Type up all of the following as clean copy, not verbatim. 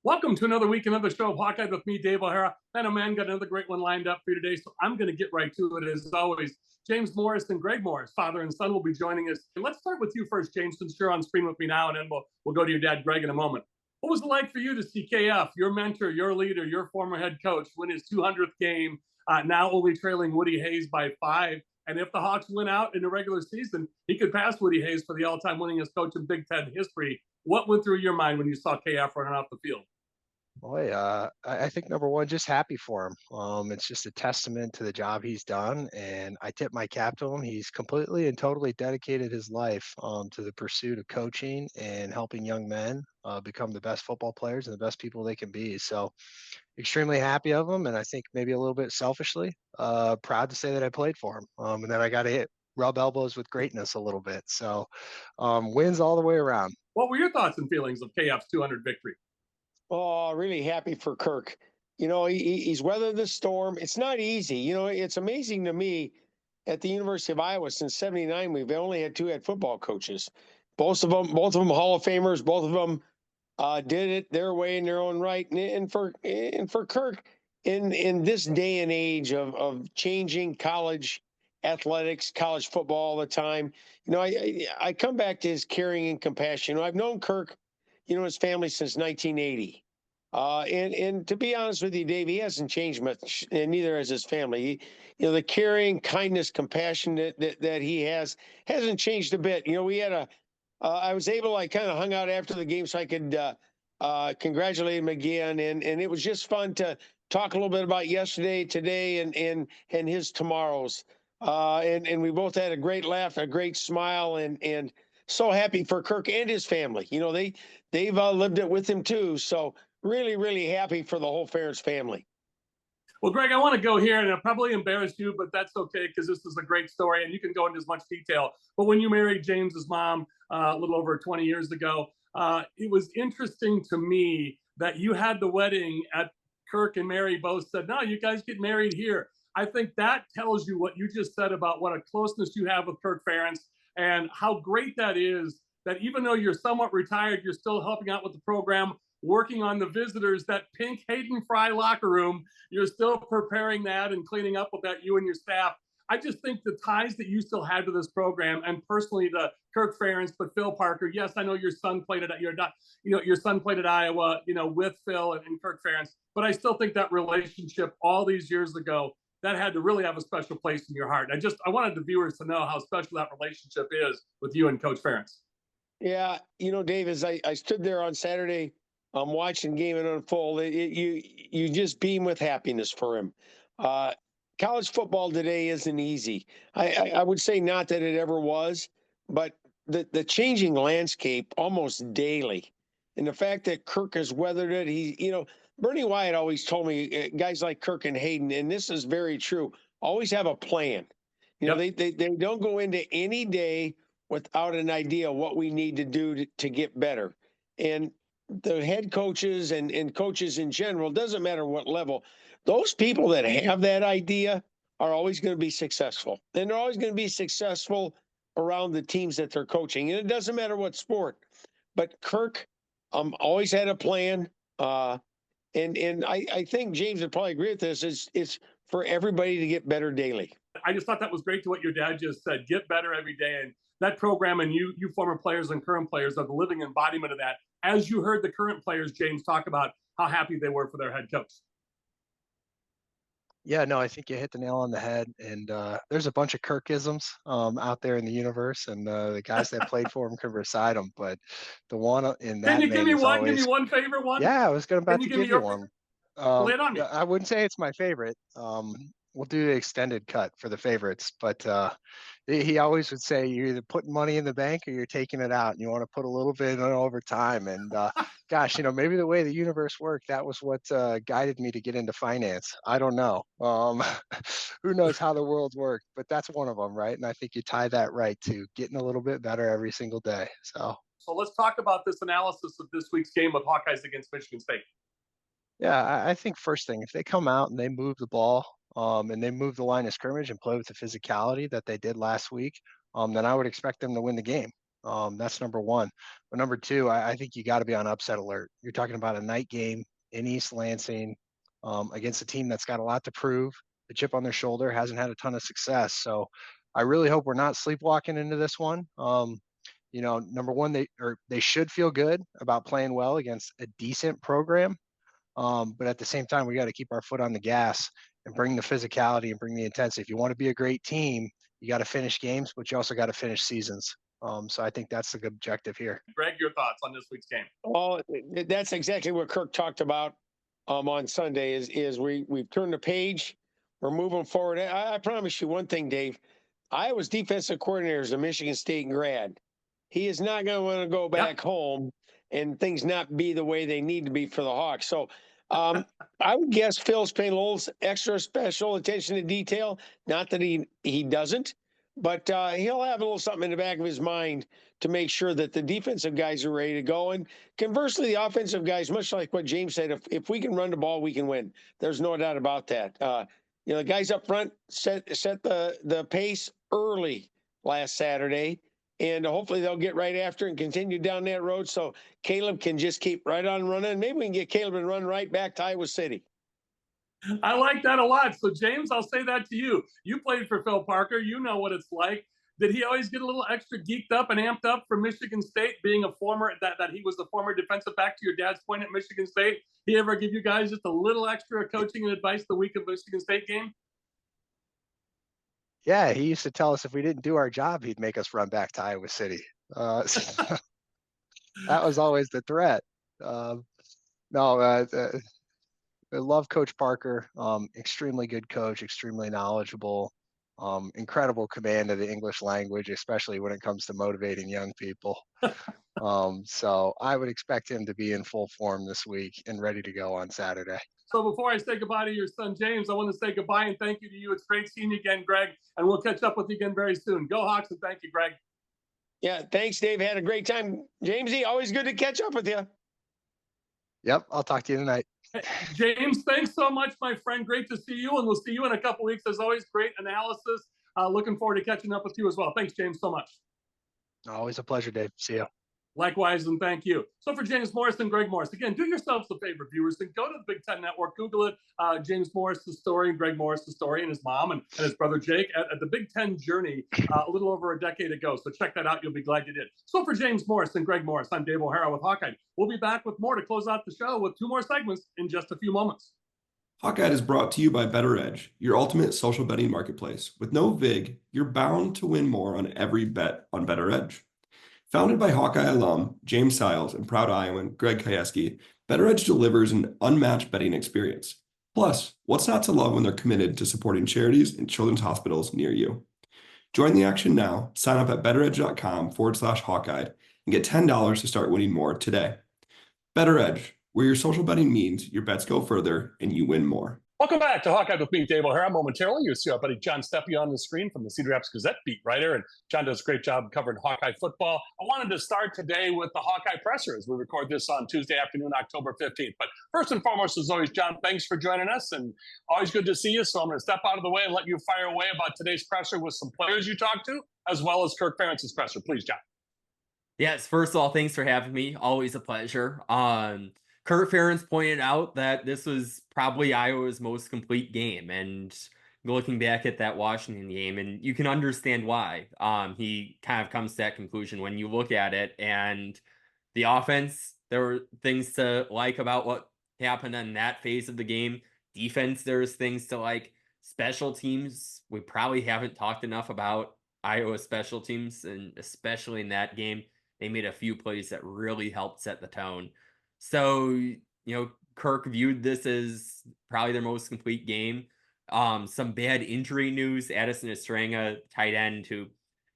Welcome to another week, another show of Hawkeye with me, Dave O'Hara. And a man got another great one lined up for you today, so I'm going to get right to it as always. James Morris and Greg Morris, father and son, will be joining us. Let's start with you first, James, since you're on screen with me now, and then we'll go to your dad, Greg, in a moment. What was it like for you to see KF, your mentor, your leader, your former head coach, win his 200th game, now only trailing Woody Hayes by 5? And if the Hawks win out in the regular season, he could pass Woody Hayes for the all-time winningest coach in Big Ten history. What went through your mind when you saw KF running off the field? Boy, I think number one, just happy for him. It's just a testament to the job he's done, and I tip my cap to him. He's completely and totally dedicated his life to the pursuit of coaching and helping young men become the best football players and the best people they can be. So, extremely happy of him, and I think maybe a little bit selfishly proud to say that I played for him, and that I got to rub elbows with greatness a little bit. So, wins all the way around. What were your thoughts and feelings of KF's 200 victory? Oh, really happy for Kirk. He's weathered the storm. It's not easy. It's amazing to me at the University of Iowa since '79, we've only had two head football coaches. Both of them Hall of Famers. Both of them did it their way in their own right. And for Kirk, in this day and age of changing college athletics, college football all the time, I come back to his caring and compassion. I've known Kirk, his family since 1980. And to be honest with you, Dave, he hasn't changed much, and neither has his family. The caring, kindness, compassion that he hasn't changed a bit. I was able, I kind of hung out after the game so I could congratulate him again. And it was just fun to talk a little bit about yesterday, today, and his tomorrows. And we both had a great laugh, a great smile, and so happy for Kirk and his family. They've lived it with him too. So really, really happy for the whole Ferentz family. Well, Greg, I want to go here, and I'll probably embarrass you, but that's okay because this is a great story, and you can go into as much detail. But when you married James's mom a little over 20 years ago, it was interesting to me that you had the wedding at Kirk and Mary both said, no, you guys get married here. I think that tells you what you just said about what a closeness you have with Kirk Ferentz and how great that is that even though you're somewhat retired, you're still helping out with the program, working on the visitors, that pink Hayden Fry locker room. You're still preparing that and cleaning up with that, you and your staff. I just think the ties that you still had to this program, and personally to Kirk Ferentz, but Phil Parker. Yes, I know your son played at your son played at Iowa, with Phil and Kirk Ferentz. But I still think that relationship all these years ago, that had to really have a special place in your heart. I wanted the viewers to know how special that relationship is with you and Coach Ferentz. Yeah, Dave, as I stood there on Saturday, watching the game unfold, you just beam with happiness for him. College football today isn't easy. I would say not that it ever was, but the changing landscape almost daily, and the fact that Kirk has weathered it. Bernie Wyatt always told me guys like Kirk and Hayden, and this is very true, always have a plan. They don't go into any day without an idea what we need to do to get better. And the head coaches and coaches in general, doesn't matter what level, those people that have that idea are always going to be successful. And they're always going to be successful around the teams that they're coaching. And it doesn't matter what sport. But Kirk always had a plan. And I think James would probably agree with this. It's for everybody to get better daily. I just thought that was great to what your dad just said. Get better every day. And that program and you former players and current players are the living embodiment of that. As you heard the current players, James, talk about how happy they were for their head coach. Yeah, no, I think you hit the nail on the head. And there's a bunch of Kirkisms out there in the universe, and the guys that played for him can recite them. But the one in that Can you give me one? always, give me one favorite one? yeah, I was about to give you one. Lay it on me. I wouldn't say it's my favorite. We'll do the extended cut for the favorites, but he always would say you're either putting money in the bank or you're taking it out, and you want to put a little bit in over time. And gosh, maybe the way the universe worked, that was what guided me to get into finance. I don't know. Who knows how the world worked, but that's one of them, right? And I think you tie that right to getting a little bit better every single day. So let's talk about this analysis of this week's game with Hawkeyes against Michigan State. Yeah, I think first thing, if they come out and they move the ball and they move the line of scrimmage and play with the physicality that they did last week, then I would expect them to win the game. That's number one. But number two, I think you got to be on upset alert. You're talking about a night game in East Lansing against a team that's got a lot to prove. The chip on their shoulder, hasn't had a ton of success. So I really hope we're not sleepwalking into this one. Number one, they should feel good about playing well against a decent program. But at the same time, we got to keep our foot on the gas and bring the physicality and bring the intensity. If you want to be a great team, you got to finish games, but you also got to finish seasons. So I think that's the good objective here. Greg, your thoughts on this week's game? Well, that's exactly what Kirk talked about on Sunday. Is we've turned the page, we're moving forward. I promise you one thing, Dave. Iowa's defensive coordinator is a Michigan State grad. He is not going to want to go back home and things not be the way they need to be for the Hawks. So I would guess Phil's paying a little extra special attention to detail. Not that he doesn't, but he'll have a little something in the back of his mind to make sure that the defensive guys are ready to go. And conversely, the offensive guys, much like what James said, if we can run the ball, we can win. There's no doubt about that. The guys up front set the pace early last Saturday. And hopefully they'll get right after and continue down that road so Caleb can just keep right on running. Maybe we can get Caleb to run right back to Iowa City. I like that a lot. So, James, I'll say that to you. You played for Phil Parker. You know what it's like. Did he always get a little extra geeked up and amped up for Michigan State, being a former that he was the former defensive back to your dad's point at Michigan State? He ever give you guys just a little extra coaching and advice the week of Michigan State game? Yeah, he used to tell us if we didn't do our job, he'd make us run back to Iowa City. That was always the threat. I love Coach Parker. Extremely good coach, extremely knowledgeable, incredible command of the English language, especially when it comes to motivating young people. So I would expect him to be in full form this week and ready to go on Saturday. So before I say goodbye to your son, James, I want to say goodbye and thank you to you. It's great seeing you again, Greg, and we'll catch up with you again very soon. Go Hawks, and thank you, Greg. Yeah, thanks, Dave. Had a great time. Jamesy, always good to catch up with you. Yep, I'll talk to you tonight. Hey, James, thanks so much, my friend. Great to see you, and we'll see you in a couple weeks. As always, great analysis. Looking forward to catching up with you as well. Thanks, James, so much. Always a pleasure, Dave. See you. Likewise, and thank you. So for James Morris and Greg Morris, again, do yourselves a favor, viewers, and go to the Big Ten Network, Google it, James Morris' story, Greg Morris' story, and his mom and his brother Jake at the Big Ten journey a little over a decade ago. So check that out. You'll be glad you did. So for James Morris and Greg Morris, I'm Dave O'Hara with Hawkeye. We'll be back with more to close out the show with 2 more segments in just a few moments. Hawkeye is brought to you by BettorEdge, your ultimate social betting marketplace. With no VIG, you're bound to win more on every bet on BettorEdge. Founded by Hawkeye alum James Seils and proud Iowan Greg Kajewski, BettorEdge delivers an unmatched betting experience. Plus, what's not to love when they're committed to supporting charities and children's hospitals near you? Join the action now. Sign up at bettoredge.com/Hawkeye and get $10 to start winning more today. BettorEdge, where your social betting means your bets go further and you win more. Welcome back to Hawkeye with me, Dave O'Hara. Momentarily, you'll see our buddy John Steppe on the screen from the Cedar Rapids Gazette beat writer, and John does a great job covering Hawkeye football. I wanted to start today with the Hawkeye presser as we record this on Tuesday afternoon, October 15th. But first and foremost, as always, John, thanks for joining us, and always good to see you. So I'm going to step out of the way and let you fire away about today's presser with some players you talked to, as well as Kirk Ferentz's presser. Please, John. Yes, first of all, thanks for having me. Always a pleasure. Kirk Ferentz pointed out that this was probably Iowa's most complete game, and looking back at that Washington game, and you can understand why. He kind of comes to that conclusion when you look at it, and the offense, there were things to like about what happened in that phase of the game. Defense, there's things to like. Special teams, we probably haven't talked enough about Iowa special teams, and especially in that game, they made a few plays that really helped set the tone. So, Kirk viewed this as probably their most complete game. Some bad injury news. Addison Estranga, tight end, who,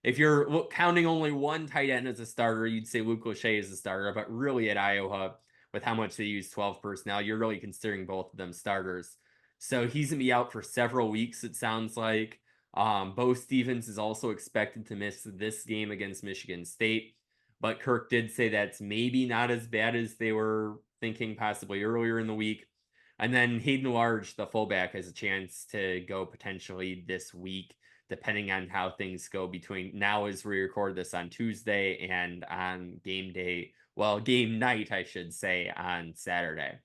if you're counting only one tight end as a starter, you'd say Luke Lachey is a starter. But really at Iowa, with how much they use 12 personnel, you're really considering both of them starters. So he's going to be out for several weeks, it sounds like. Bo Stevens is also expected to miss this game against Michigan State. But Kirk did say that's maybe not as bad as they were thinking possibly earlier in the week. And then Hayden Large, the fullback, has a chance to go potentially this week. depending on how things go between now as we record this on Tuesday and on game night, I should say, on Saturday.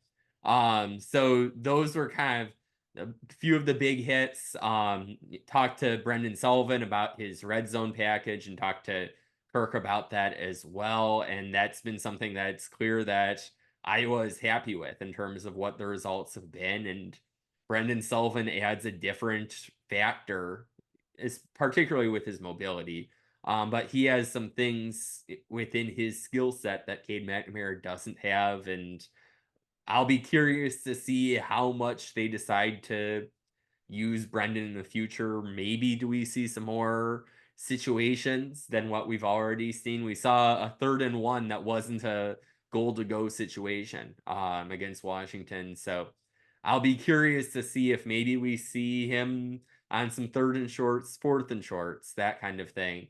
So those were kind of a few of the big hits. Talked to Brendan Sullivan about his red zone package and talked to Kirk about that as well. And that's been something that's clear that Iowa is happy with in terms of what the results have been. And Brendan Sullivan adds a different factor, is particularly with his mobility. But he has some things within his skill set that Cade McNamara doesn't have. And I'll be curious to see how much they decide to use Brendan in the future. Maybe do we see some more situations than what we've already seen? We saw a 3rd and 1 that wasn't a goal to go situation against Washington. So I'll be curious to see if maybe we see him on some 3rd and shorts, 4th and shorts, that kind of thing.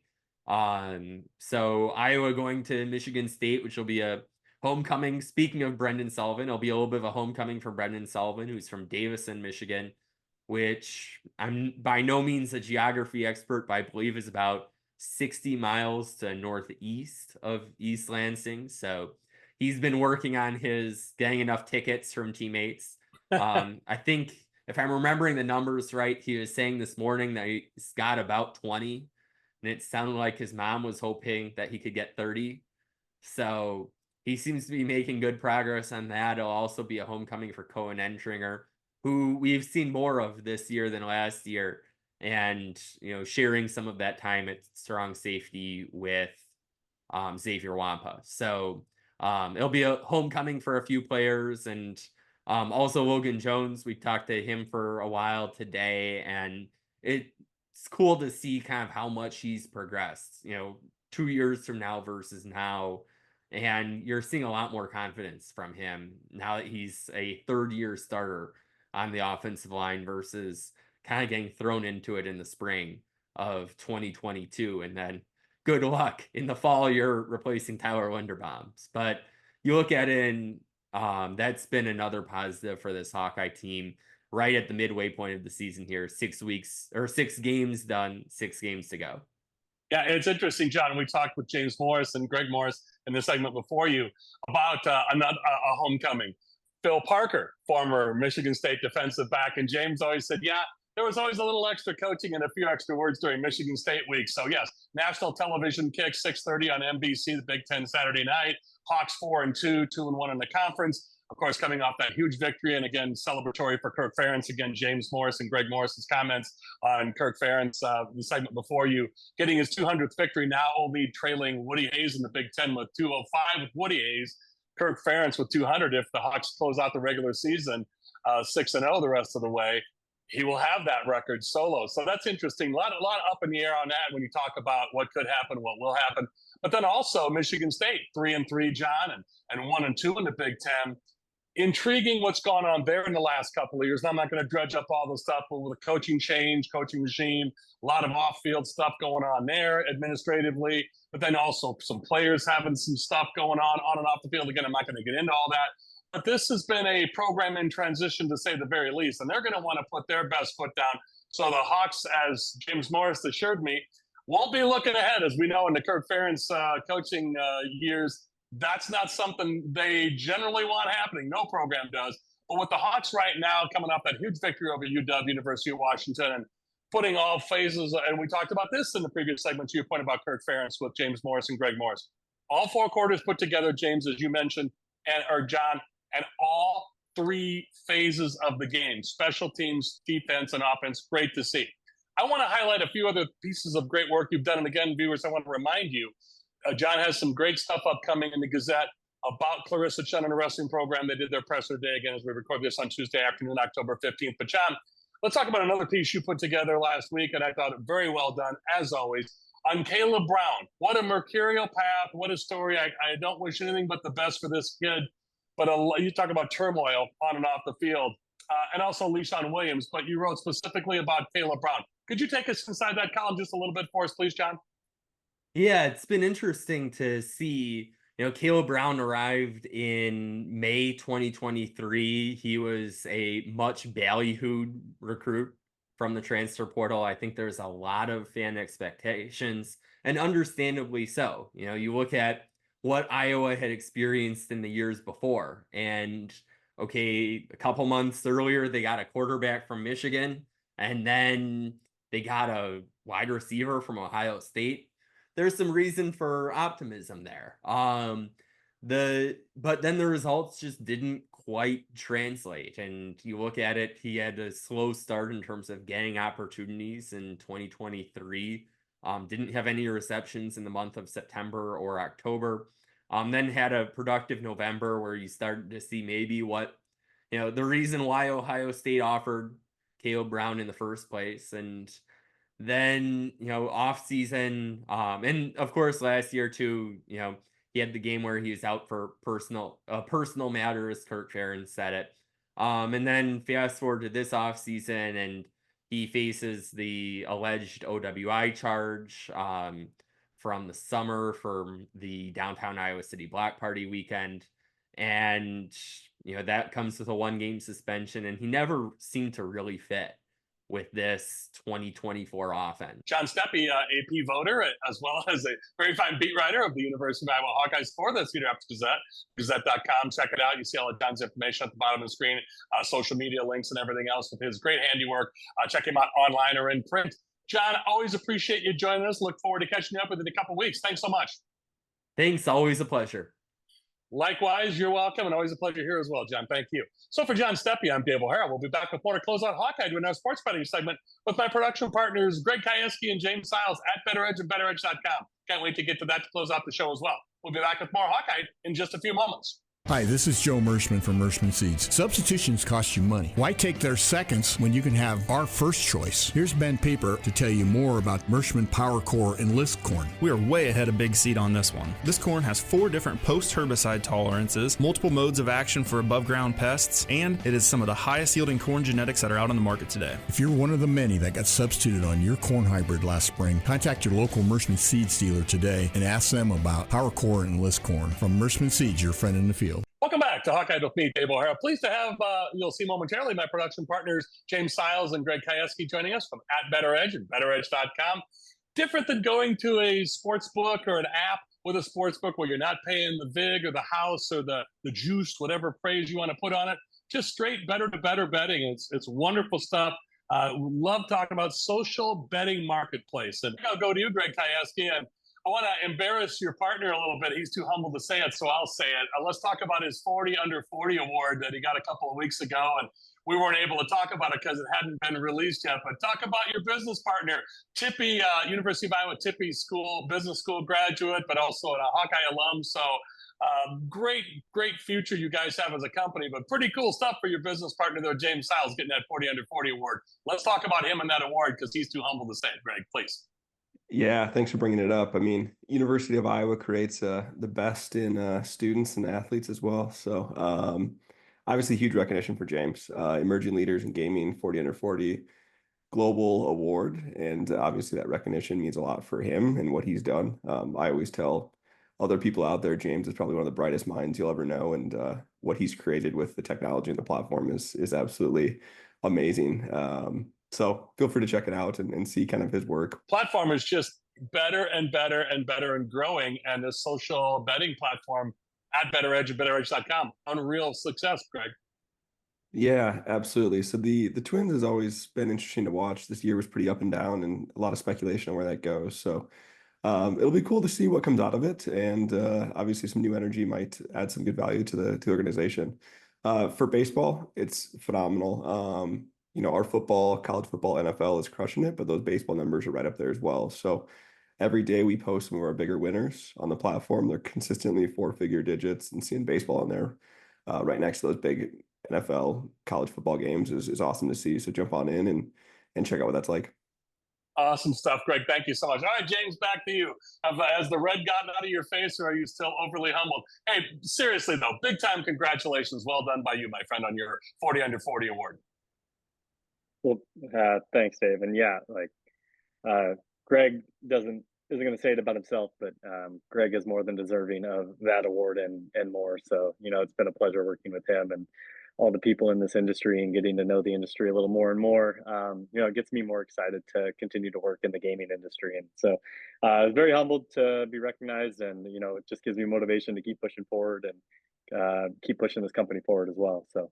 So Iowa going to Michigan State, which will be a homecoming. Speaking of Brendan Sullivan, it'll be a little bit of a homecoming for Brendan Sullivan, who's from Davison, Michigan, which I'm by no means a geography expert, but I believe is about 60 miles to northeast of East Lansing. So he's been working on getting enough tickets from teammates. I think if I'm remembering the numbers right, he was saying this morning that he's got about 20, and it sounded like his mom was hoping that he could get 30. So he seems to be making good progress on that. It'll also be a homecoming for Cohen Entringer, who we've seen more of this year than last year, and sharing some of that time at strong safety with Xavier Wampa. So it'll be a homecoming for a few players, and also Logan Jones. We talked to him for a while today, and it's cool to see kind of how much he's progressed, 2 years from now versus now. And you're seeing a lot more confidence from him now that he's a 3rd-year starter on the offensive line versus kind of getting thrown into it in the spring of 2022. And then good luck in the fall, you're replacing Tyler Linderbaum. But you look at it, and that's been another positive for this Hawkeye team right at the midway point of the season here. 6 games done, 6 games to go. Yeah, it's interesting, John. We talked with James Morris and Greg Morris in the segment before you about a homecoming. Phil Parker, former Michigan State defensive back, and James always said, yeah, there was always a little extra coaching and a few extra words during Michigan State week. So yes, national television kick, 6:30 on NBC, the Big Ten Saturday night. Hawks 4-2, 2-1 in the conference. Of course, coming off that huge victory, and again, celebratory for Kirk Ferentz. Again, James Morris and Greg Morris's comments on Kirk Ferentz, the segment before you, getting his 200th victory, now only trailing Woody Hayes in the Big Ten with 205 with Woody Hayes. Kirk Ferentz with 200 if the Hawks close out the regular season 6-0 the rest of the way. He will have that record solo. So that's interesting. A lot up in the air on that when you talk about what could happen, what will happen. But then also Michigan State, 3-3, John, and 1-2 in the Big Ten. Intriguing what's gone on there in the last couple of years. And I'm not going to dredge up all the stuff, but with a coaching change, coaching regime, a lot of off-field stuff going on there administratively, but then also some players having some stuff going on and off the field. Again, I'm not going to get into all that. But this has been a program in transition, to say the very least, and they're going to want to put their best foot down. So the Hawks, as James Morris assured me, won't be looking ahead, as we know in the Kirk Ferentz coaching years. That's not something they generally want happening. No program does. But with the Hawks right now coming off that huge victory over UW, University of Washington, and putting all phases, and we talked about this in the previous segment to your point about Kirk Ferentz with James Morris and Greg Morris. All 4 quarters put together, James, as you mentioned, or John, and all 3 phases of the game, special teams, defense, and offense. Great to see. I want to highlight a few other pieces of great work you've done. And again, viewers, I want to remind you, John has some great stuff upcoming in the Gazette about Clarissa Chen and the wrestling program. They did their presser day again as we record this on Tuesday afternoon, October 15th. But John, let's talk about another piece you put together last week, and I thought it very well done, as always, on Caleb Brown. What a mercurial path. What a story. I don't wish anything but the best for this kid. But you talk about turmoil on and off the field, and also LeSean Williams. But you wrote specifically about Caleb Brown. Could you take us inside that column just a little bit for us, please, John? Yeah, it's been interesting to see. Caleb Brown arrived in May 2023. He was a much ballyhooed recruit from the transfer portal. I think there's a lot of fan expectations, and understandably so. You know, you look at what Iowa had experienced in the years before, and okay, a couple months earlier, they got a quarterback from Michigan, and then they got a wide receiver from Ohio State. There's some reason for optimism there. But then the results just didn't quite translate. And you look at it, he had a slow start in terms of getting opportunities in 2023. Didn't have any receptions in the month of September or October. Then had a productive November where you started to see maybe what, the reason why Ohio State offered Caleb Brown in the first place. And then, off season, and of course last year too, he had the game where he was out for personal matters. Kirk Ferentz said it. And then fast forward to this off season, and he faces the alleged OWI charge from the summer from the downtown Iowa City Block Party weekend. And, that comes with a 1-game suspension, and he never seemed to really fit with this 2024 offense. John Steppe, AP voter, as well as a very fine beat writer of the University of Iowa Hawkeyes for the Cedar Rapids Gazette, Gazette.com. Check it out. You see all of John's information at the bottom of the screen, social media links and everything else with his great handiwork. Check him out online or in print. John, always appreciate you joining us. Look forward to catching you up with you in a couple of weeks. Thanks so much. Thanks. Always a pleasure. Likewise, you're welcome, and always a pleasure here as well, John. Thank you. So for John Steppe, I'm Dave O'Hara. We'll be back with more to close out Hawkeye doing our sports betting segment with my production partners, Greg Kajewski and James Seils at BettorEdge and BettorEdge.com. Can't wait to get to that to close out the show as well. We'll be back with more Hawkeye in just a few moments. Hi, this is Joe Mershman from Mershman Seeds. Substitutions cost you money. Why take their seconds when you can have our first choice? Here's Ben Paper to tell you more about Mershman Power Core Enlist corn. We are way ahead of Big Seed on this one. This corn has 4 different post-herbicide tolerances, multiple modes of action for above-ground pests, and it is some of the highest-yielding corn genetics that are out on the market today. If you're one of the many that got substituted on your corn hybrid last spring, contact your local Mershman Seeds dealer today and ask them about Power Core Enlist corn. From Mershman Seeds, your friend in the field. Welcome back to Hawkeye with me, Dave O'Hara. Pleased to have, you'll see momentarily, my production partners, James Seils and Greg Kajewski, joining us from at BettorEdge and BettorEdge.com. Different than going to a sports book or an app with a sports book where you're not paying the VIG or the house or the juice, whatever phrase you want to put on it. Just straight better to better betting. It's wonderful stuff. Love talking about social betting marketplace. And I'll go to you, Greg Kajewski, and I want to embarrass your partner a little bit. He's too humble to say it, so I'll say it. Let's talk about his 40 under 40 award that he got a couple of weeks ago. And we weren't able to talk about it because it hadn't been released yet. But talk about your business partner, Tippy, University of Iowa Tippy School, business school graduate, but also a Hawkeye alum. So great future you guys have as a company, but pretty cool stuff for your business partner there, James Seils, getting that 40 under 40 award. Let's talk about him and that award because he's too humble to say it, Greg, please. Yeah, thanks for bringing it up. I mean, University of Iowa creates the best in students and athletes as well. So obviously huge recognition for James, emerging leaders in gaming, 40 under 40 global award. And obviously that recognition means a lot for him and what he's done. I always tell other people out there, James is probably one of the brightest minds you'll ever know. And what he's created with the technology and the platform is absolutely amazing. So feel free to check it out and see kind of his work. Platform is just better and better and better and growing. And the social betting platform at BettorEdge and BettorEdge.com. Unreal success, Greg. Yeah, absolutely. So the Twins has always been interesting to watch. This year was pretty up and down and a lot of speculation on where that goes. So it'll be cool to see what comes out of it. And obviously some new energy might add some good value to the organization. For baseball, it's phenomenal. Our football, college football, NFL is crushing it, but those baseball numbers are right up there as well. So every day we post some of our bigger winners on the platform. They're consistently 4-figure digits, and seeing baseball in there right next to those big NFL college football games is awesome to see. So jump on in and check out what that's like. Awesome stuff, Greg. Thank you so much. All right, James, back to you. Has the red gotten out of your face, or are you still overly humbled? Hey, seriously, though, big time congratulations. Well done by you, my friend, on your 40 under 40 award. Well, thanks, Dave. And yeah, Greg isn't going to say it about himself, but Greg is more than deserving of that award and more. So, it's been a pleasure working with him. And all the people in this industry and getting to know the industry a little more and more, it gets me more excited to continue to work in the gaming industry. And so I was very humbled to be recognized, and, it just gives me motivation to keep pushing forward and keep pushing this company forward as well. So.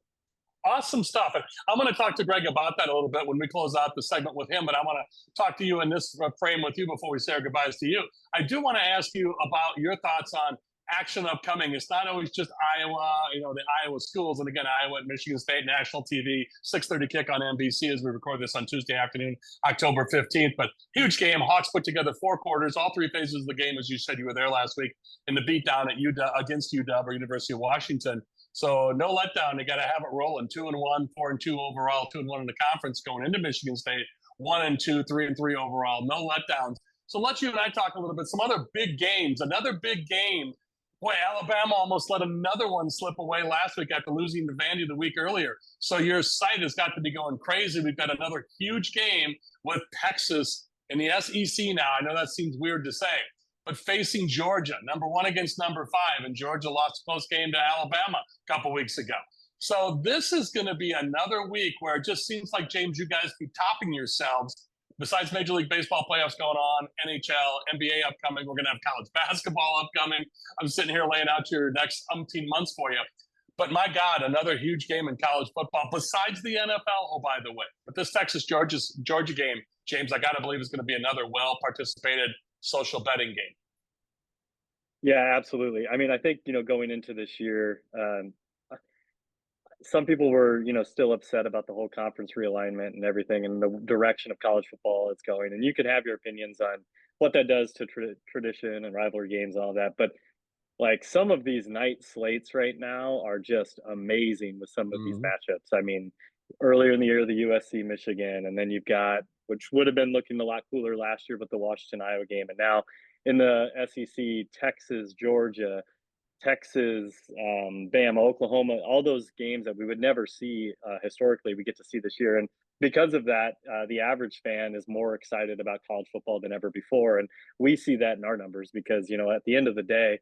Awesome stuff. And I'm going to talk to Greg about that a little bit when we close out the segment with him, but I want to talk to you in this frame with you before we say our goodbyes to you. I do want to ask you about your thoughts on action upcoming. It's not always just Iowa, the Iowa schools. And again, Iowa and Michigan State, national TV, 6:30 kick on NBC as we record this on Tuesday afternoon, October 15th. But huge game. Hawks put together 4 quarters, all 3 phases of the game, as you said you were there last week, in the beatdown at UW against UW or University of Washington. So no letdown. They got to have it rolling. 2-1, 4-2 overall, 2-1 in the conference going into Michigan State, 1-2, 3-3 overall. No letdowns. So let you and I talk a little bit. Some other big games. Another big game. Boy, Alabama almost let another one slip away last week after losing to Vandy the week earlier. So your site has got to be going crazy. We've got another huge game with Texas in the SEC now. I know that seems weird to say, but facing Georgia, number 1 against number 5, and Georgia lost a close game to Alabama a couple weeks ago. So this is going to be another week where it just seems like, James, you guys keep topping yourselves. Besides Major League Baseball playoffs going on, NHL, NBA upcoming, we're going to have college basketball upcoming. I'm sitting here laying out your next umpteen months for you. But my God, another huge game in college football besides the NFL, oh, by the way. But this Texas-Georgia game, James, I got to believe is going to be another well-participated social betting game. Yeah, absolutely. I mean, I think, going into this year, some people were, still upset about the whole conference realignment and everything and the direction of college football it's going. And you can have your opinions on what that does to tradition and rivalry games and all that. But like some of these night slates right now are just amazing with some of these matchups. I mean, earlier in the year, the USC Michigan, and then you've got, which would have been looking a lot cooler last year, but the Washington Iowa game. And now in the SEC, Texas, Georgia, Texas, Bama, Oklahoma, all those games that we would never see historically, we get to see this year. And because of that, the average fan is more excited about college football than ever before. And we see that in our numbers because, at the end of the day,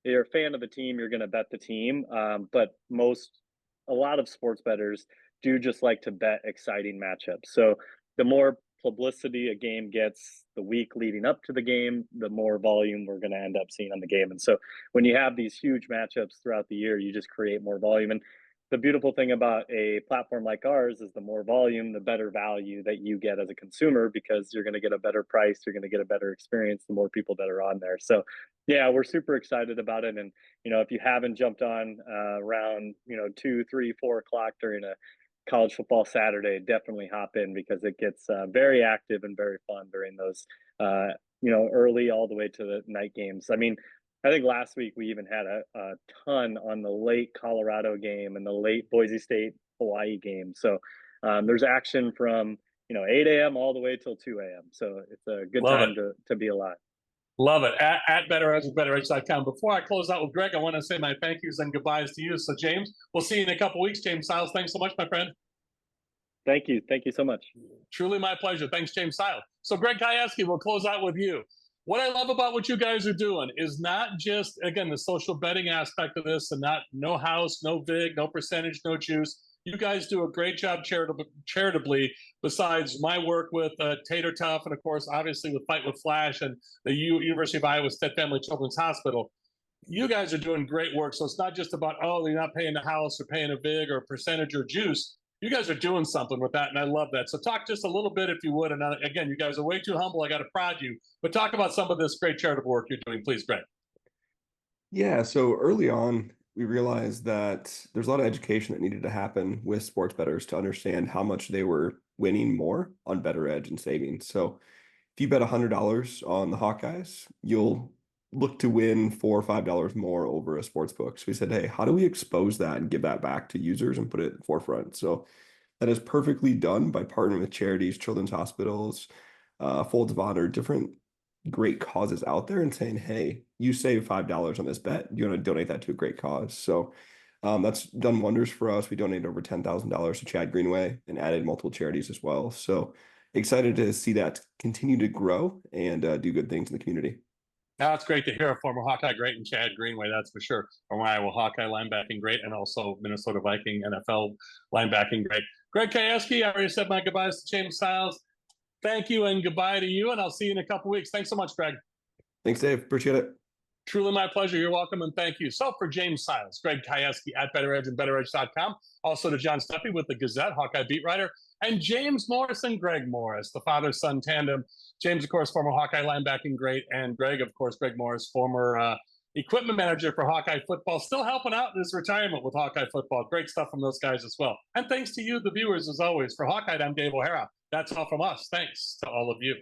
you're a fan of the team, you're going to bet the team. But a lot of sports bettors do just like to bet exciting matchups. So the more publicity a game gets the week leading up to the game, the more volume we're going to end up seeing on the game. And so when you have these huge matchups throughout the year, you just create more volume. And the beautiful thing about a platform like ours is the more volume, the better value that you get as a consumer, because you're going to get a better price, you're going to get a better experience, the more people that are on there. So yeah, we're super excited about it. And, if you haven't jumped on around, 2, 3, 4 o'clock during a college football Saturday, definitely hop in because it gets very active and very fun during those, early all the way to the night games. I mean, I think last week we even had a ton on the late Colorado game and the late Boise State Hawaii game. So there's action from 8 a.m. all the way till 2 a.m. So it's a good time to be alive. Love it. At BettorEdge, BettorEdge.com. Before I close out with Greg, I want to say my thank yous and goodbyes to you. So, James, we'll see you in a couple weeks. James Seils, thanks so much, my friend. Thank you. Thank you so much. Truly my pleasure. Thanks, James Seils. So, Greg Kajewski, we'll close out with you. What I love about what you guys are doing is not just, again, the social betting aspect of this and no house, no vig, no percentage, no juice. You guys do a great job charitably, besides my work with Tater Tough and, of course, obviously with Fight with Flash and the University of Iowa Steppe Family Children's Hospital. You guys are doing great work. So it's not just about, you're not paying the house or paying a vig or a percentage or juice. You guys are doing something with that, and I love that. So talk just a little bit, if you would. And again, you guys are way too humble. I got to prod you. But talk about some of this great charitable work you're doing, please, Greg. Yeah, so early on, we realized that there's a lot of education that needed to happen with sports bettors to understand how much they were winning more on BettorEdge and savings. So if you bet $100 on the Hawkeyes, you'll look to win $4 or $5 more over a sports book. So we said, hey, how do we expose that and give that back to users and put it in the forefront? So that is perfectly done by partnering with charities, children's hospitals, Folds of Honor, different great causes out there, and saying, hey, you save $5 on this bet, you want to donate that to a great cause. So that's done wonders for us. We donated over $10,000 to Chad Greenway and added multiple charities as well. So excited to see that continue to grow and do good things in the community. That's great to hear. A former Hawkeye great and Chad Greenway, that's for sure. Former Iowa Hawkeye linebacking great, and also Minnesota Viking NFL linebacking great. Greg Kajewski, I already said my goodbyes to James Seils. Thank you and goodbye to you, and I'll see you in a couple weeks. Thanks so much, Greg. Thanks, Dave. Appreciate it. Truly my pleasure. You're welcome, and thank you. So for James Seils, Greg Kajewski at BettorEdge and BettorEdge.com, also to John Steppe with the Gazette, Hawkeye beat writer, and James Morris and Greg Morris, the father-son tandem. James, of course, former Hawkeye linebacking great, and Greg, of course, Greg Morris, former equipment manager for Hawkeye football, still helping out in his retirement with Hawkeye football. Great stuff from those guys as well. And thanks to you, the viewers, as always. For Hawkeye, I'm Dave O'Hara. That's all from us. Thanks to all of you.